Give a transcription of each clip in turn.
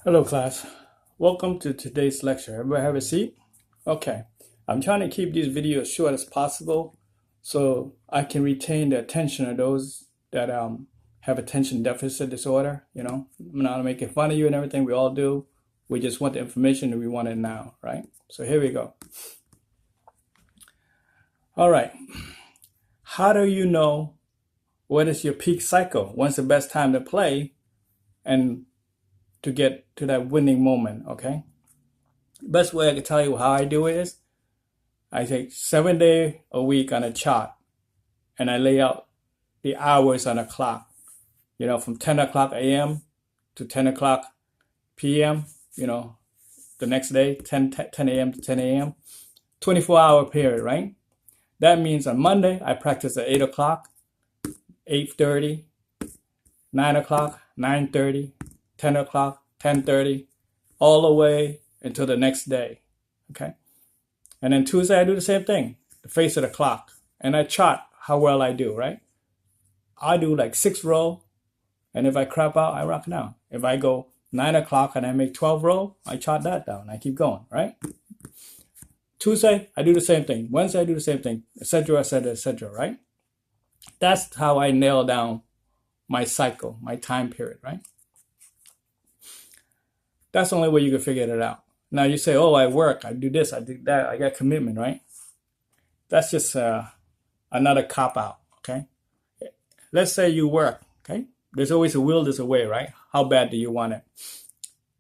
Hello, class. Welcome to today's lecture. Everybody have a seat? Okay. I'm trying to keep these videos short as possible so I can retain the attention of those that have attention deficit disorder. I'm not making fun of you and everything. We all do. We just want the information and we want it now, right? So here we go. All right. How do you know what is your peak cycle? When's the best time to play and to get to that winning moment, okay? Best way I can tell you how I do it is I take 7 day a week on a chart and I lay out the hours on a clock, from 10 o'clock a.m. to 10 o'clock p.m., the next day, 10 a.m. to 10 a.m., 24-hour period, right? That means on Monday, I practice at 8 o'clock, 8:30, 9 o'clock, 9:30, 10 o'clock, 10:30, all the way until the next day, okay? And then Tuesday, I do the same thing, the face of the clock. And I chart how well I do, right? I do like 6 row, and if I crap out, I rock it down. If I go 9 o'clock and I make 12 row, I chart that down. I keep going, right? Tuesday, I do the same thing. Wednesday, I do the same thing, etc., etc., etc., right? That's how I nail down my cycle, my time period, right? That's the only way you can figure it out. Now you say, oh, I work, I do this, I do that, I got commitment, right? That's just another cop-out, okay? Let's say you work, okay? There's always a will, there's a way, right? How bad do you want it?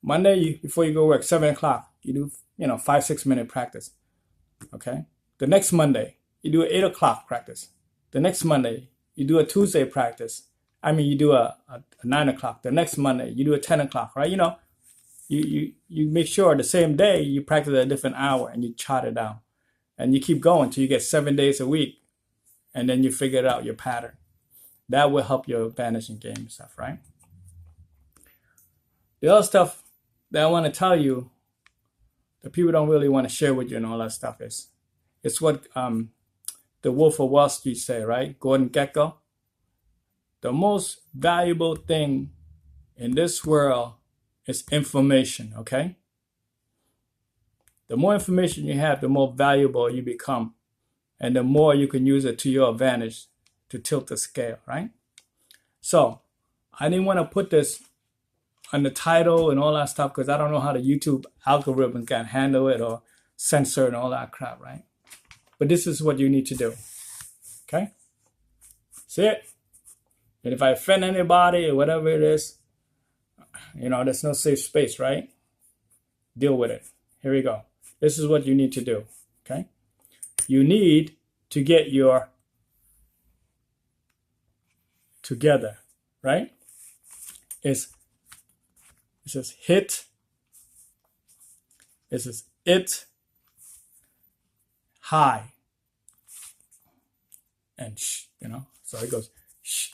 Monday, before you go work, 7 o'clock, you do, 5-6 minute practice, okay? The next Monday, you do an 8 o'clock practice. The next Monday, you do a Tuesday practice. You do a 9 o'clock. The next Monday, you do a 10 o'clock, right? You make sure the same day you practice at a different hour and you chart it down. And you keep going till you get 7 days a week. And then you figure out your pattern. That will help your advantage in game stuff, right? The other stuff that I want to tell you that people don't really want to share with you and all that stuff is, it's what the Wolf of Wall Street say, right? Gordon Gekko. The most valuable thing in this world is information, okay? The more information you have, the more valuable you become. And the more you can use it to your advantage to tilt the scale, right? So I didn't want to put this on the title and all that stuff because I don't know how the YouTube algorithm can handle it or censor and all that crap, right? But this is what you need to do, okay? See it? And if I offend anybody or whatever it is, there's no safe space, right? Deal with it. Here we go. This is what you need to do, okay? You need to get your together, right? It says hit. It says it high. And so it goes shh,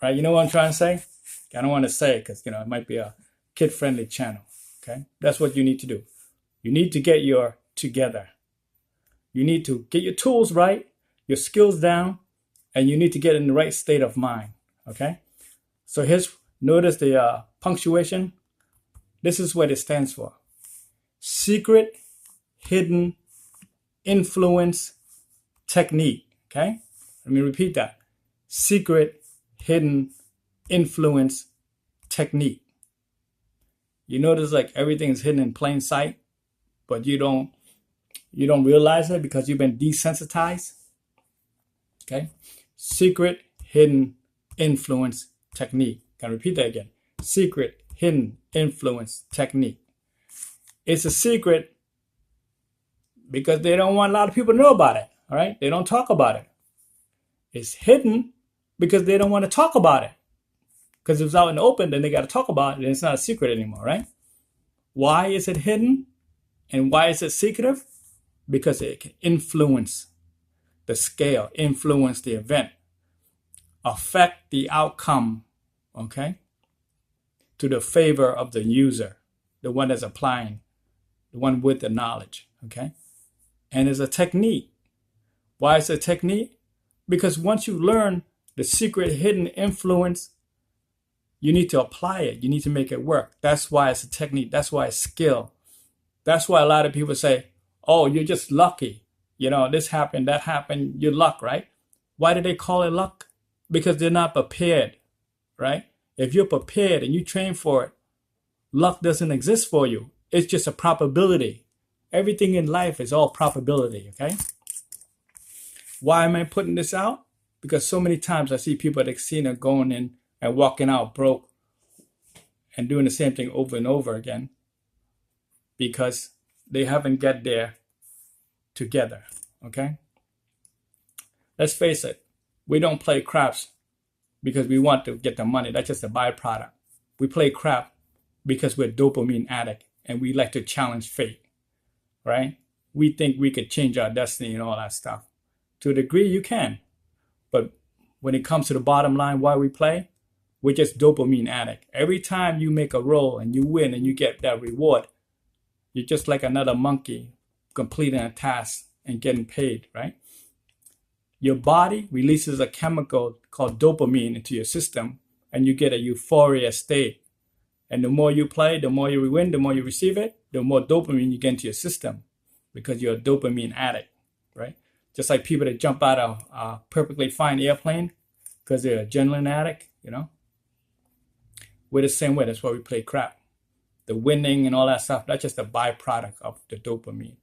right? You know what I'm trying to say? I don't want to say it because, it might be a kid-friendly channel, okay? That's what you need to do. You need to get your together. You need to get your tools right, your skills down, and you need to get in the right state of mind, okay? So notice the punctuation. This is what it stands for. Secret, hidden, influence, technique, okay? Let me repeat that. Secret, hidden, influence, technique. You notice like everything is hidden in plain sight, but you don't realize it because you've been desensitized. Okay? Secret, hidden, influence, technique. Can I repeat that again? Secret, hidden, influence, technique. It's a secret because they don't want a lot of people to know about it. All right? They don't talk about it. It's hidden because they don't want to talk about it. Because if it's out in the open, then they got to talk about it, and it's not a secret anymore, right? Why is it hidden? And why is it secretive? Because it can influence the scale, influence the event, affect the outcome, okay, to the favor of the user, the one that's applying, the one with the knowledge, okay? And it's a technique. Why is it a technique? Because once you learn the secret, hidden influence You need to apply it. You need to make it work. That's why it's a technique. That's why it's skill. That's why a lot of people say, oh, you're just lucky. You know, this happened, that happened, you're luck, right? Why do they call it luck? Because they're not prepared, right? If you're prepared and you train for it, luck doesn't exist for you. It's just a probability. Everything in life is all probability, okay? Why am I putting this out? Because so many times I see people at the casino going in and walking out broke and doing the same thing over and over again because they haven't got there together, okay? Let's face it, we don't play craps because we want to get the money. That's just a byproduct. We play crap because we're dopamine addict and we like to challenge fate, right? We think we could change our destiny and all that stuff. To a degree, you can. But when it comes to the bottom line, why we play, we're just dopamine addict. Every time you make a roll and you win and you get that reward, you're just like another monkey completing a task and getting paid, right? Your body releases a chemical called dopamine into your system and you get a euphoria state. And the more you play, the more you win, the more you receive it, the more dopamine you get into your system because you're a dopamine addict, right? Just like people that jump out of a perfectly fine airplane because they're a adrenaline addict, you know? We're the same way. That's why we play crap. The winning and all that stuff, that's just a byproduct of the dopamine.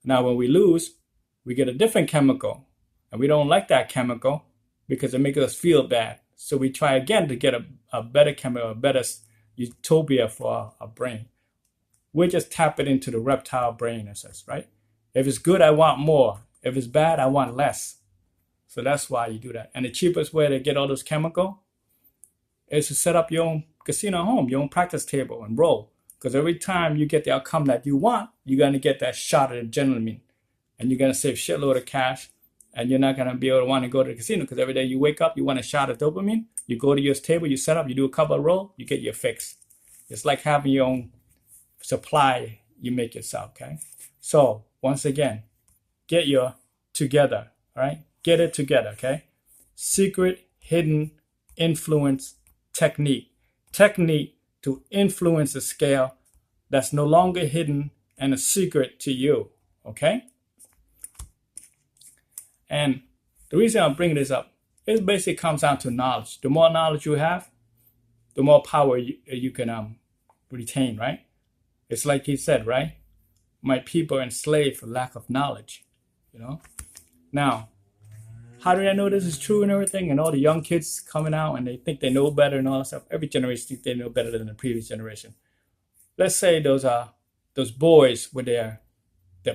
Now, when we lose, we get a different chemical. And we don't like that chemical because it makes us feel bad. So we try again to get a better chemical, a better utopia for our brain. We're just tapping into the reptile brain, it says, right? If it's good, I want more. If it's bad, I want less. So that's why you do that. And the cheapest way to get all those chemicals is to set up your own casino home, your own practice table and roll. Because every time you get the outcome that you want, you're going to get that shot of adrenaline. And you're going to save a shitload of cash. And you're not going to be able to want to go to the casino because every day you wake up, you want a shot of dopamine. You go to your table, you set up, you do a couple of rolls, you get your fix. It's like having your own supply you make yourself, okay? So, once again, get your together, all right? Get it together, okay? Secret, hidden, influence, technique. Technique to influence a scale that's no longer hidden and a secret to you, okay? And the reason I'm bringing this up, it basically comes down to knowledge. The more knowledge you have, the more power you can retain, right? It's like he said, right? My people are enslaved for lack of knowledge, you know? Now, how do I know this is true and everything? And all the young kids coming out and they think they know better and all that stuff. Every generation thinks they know better than the previous generation. Let's say those boys with their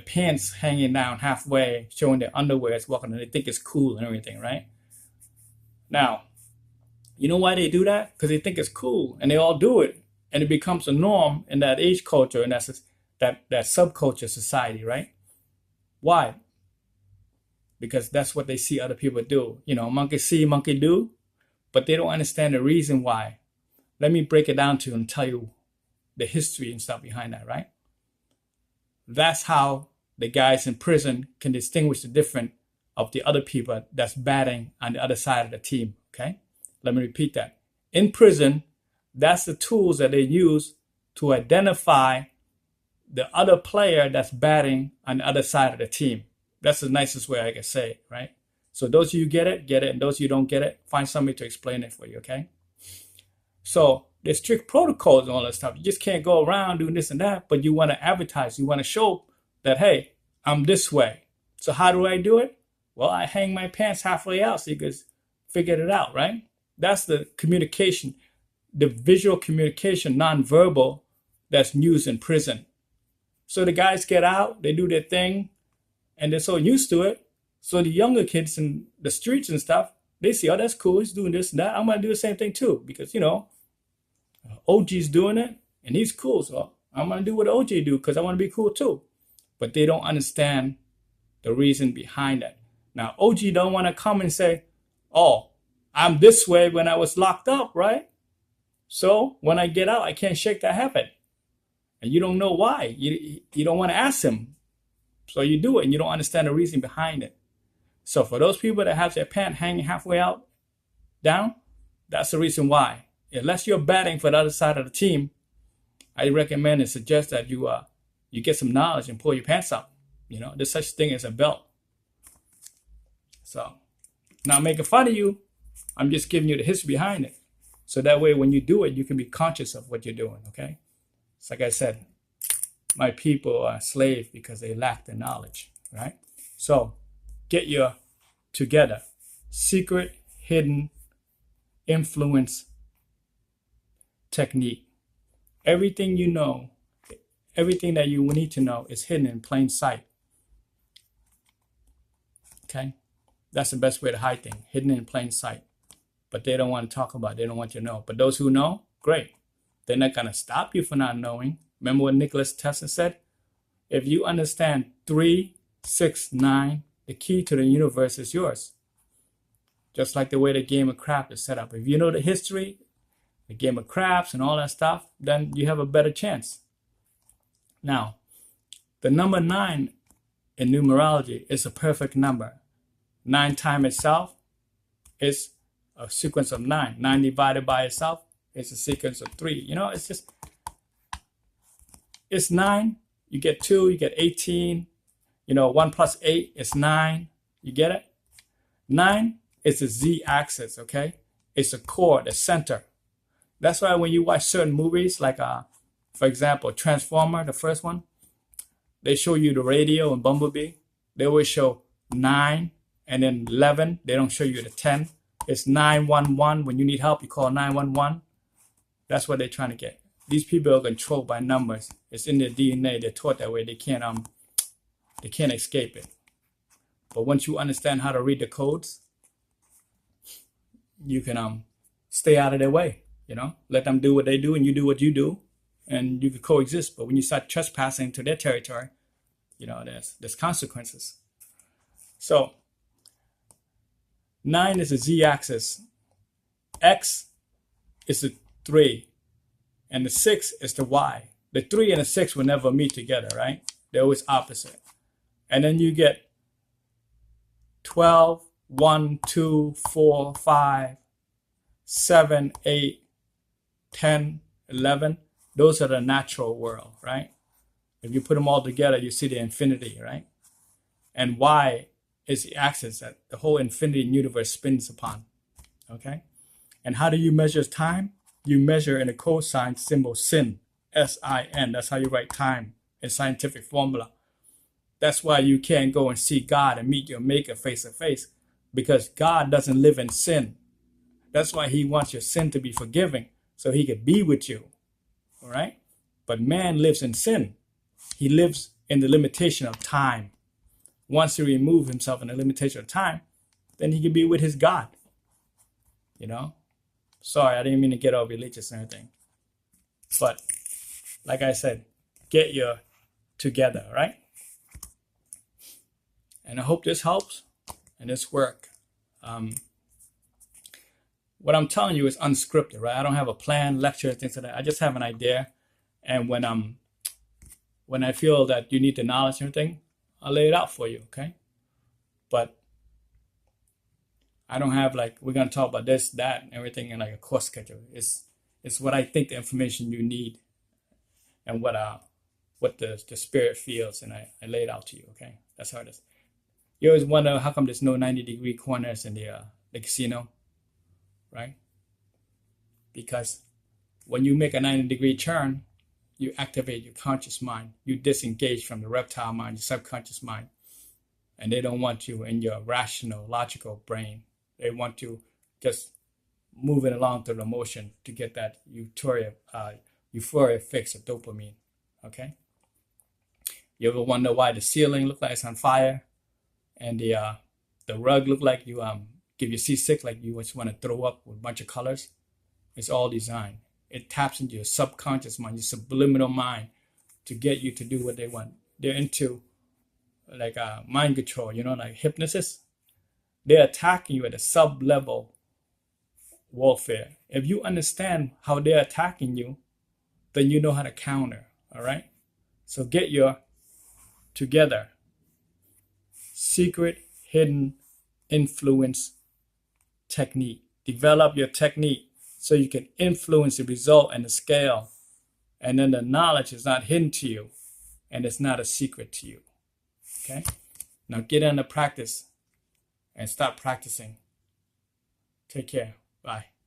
pants hanging down halfway, showing their underwear, walking, and they think it's cool and everything, right? Now, you know why they do that? Because they think it's cool, and they all do it, and it becomes a norm in that age culture and that subculture society, right? Why? Because that's what they see other people do. You know, monkey see, monkey do, but they don't understand the reason why. Let me break it down to you and tell you the history and stuff behind that, right? That's how the guys in prison can distinguish the difference of the other people that's batting on the other side of the team, okay? Let me repeat that. In prison, that's the tools that they use to identify the other player that's batting on the other side of the team. That's the nicest way I can say it, right? So those of you get it. And those of you don't get it, find somebody to explain it for you, okay? So there's strict protocols and all that stuff. You just can't go around doing this and that, but you want to advertise. You want to show that, hey, I'm this way. So how do I do it? Well, I hang my pants halfway out so you can figure it out, right? That's the communication, the visual communication, nonverbal, that's used in prison. So the guys get out, they do their thing, and they're so used to it. So the younger kids in the streets and stuff, they see, oh, that's cool. He's doing this and that. I'm going to do the same thing too because, you know, OG's doing it and he's cool. So I'm going to do what OG do because I want to be cool too. But they don't understand the reason behind it. Now, OG don't want to come and say, oh, I'm this way when I was locked up, right? So when I get out, I can't shake that habit. And you don't know why. You don't want to ask him. So you do it and you don't understand the reason behind it. So for those people that have their pant hanging halfway out, down, that's the reason why. unless you're batting for the other side of the team, I recommend and suggest that you get some knowledge and pull your pants up. There's such thing as a belt. So, not making fun of you. I'm just giving you the history behind it. So that way, when you do it, you can be conscious of what you're doing, okay? It's like I said, my people are slaves because they lack the knowledge, right? So, get your together. Secret, hidden influence technique. Everything you know, everything that you need to know is hidden in plain sight. Okay? That's the best way to hide things, hidden in plain sight. But they don't want to talk about it. They don't want you to know. But those who know, great. They're not going to stop you from not knowing. Remember what Nicholas Tesla said? If you understand 3, 6, 9, the key to the universe is yours. Just like the way the game of craps is set up. If you know the history, the game of craps and all that stuff, then you have a better chance. Now, the number 9 in numerology is a perfect number. 9 times itself is a sequence of 9. 9 divided by itself is a sequence of 3. It's 9. You get 2, you get 18. 1 plus 8 is 9. You get it? 9 is the z-axis, okay? It's a core, the center. That's why when you watch certain movies, like, for example, Transformer, the first one, they show you the radio and Bumblebee. They always show 9 and then 11. They don't show you the 10. It's 911. When you need help, you call 911. That's what they're trying to get. These people are controlled by numbers. It's in their DNA. They're taught that way. They can't escape it. But once you understand how to read the codes, you can stay out of their way. Let them do what they do and you do what you do, and you can coexist. But when you start trespassing to their territory, there's consequences. So 9 is the z-axis. X is the 3, and the 6 is the y. The 3 and the 6 will never meet together, right? They're always opposite. And then you get 12, 1, 2, 4, 5, 7, 8, 10, 11. Those are the natural world, right? If you put them all together, you see the infinity, right? And y is the axis that the whole infinity universe spins upon, okay? And how do you measure time? You measure in a cosine symbol, sin, S-I-N. That's how you write time in scientific formula. That's why you can't go and see God and meet your maker face to face, because God doesn't live in sin. That's why he wants your sin to be forgiven so he could be with you, all right? But man lives in sin. He lives in the limitation of time. Once he removes himself in the limitation of time, then he can be with his God, Sorry, I didn't mean to get all religious and everything. But like I said, get your together, right? And I hope this helps and this work. What I'm telling you is unscripted, right? I don't have a plan, lecture, things like that. I just have an idea. And when I feel that you need the knowledge and everything, I'll lay it out for you, okay? But I don't have we're going to talk about this, that, and everything in a course schedule. It's what I think the information you need and what the spirit feels, and I lay it out to you, okay? That's how it is. You always wonder how come there's no 90-degree corners in the casino, right? Because when you make a 90-degree turn, you activate your conscious mind. You disengage from the reptile mind, your subconscious mind. And they don't want you in your rational, logical brain. They want you just moving along through the motion to get that euphoria fix of dopamine, okay? You ever wonder why the ceiling looks like it's on fire and the rug look like you give you seasick, like you just want to throw up with a bunch of colors? It's all designed. It taps into your subconscious mind, your subliminal mind, to get you to do what they want. They're into mind control, like hypnosis. They're attacking you at a sub-level warfare. If you understand how they're attacking you, then you know how to counter, all right? So get your together. Secret, hidden influence technique. Develop your technique. so you can influence the result and the scale. And then the knowledge is not hidden to you, and it's not a secret to you. Okay? Now get into practice and stop practicing. Take care. Bye.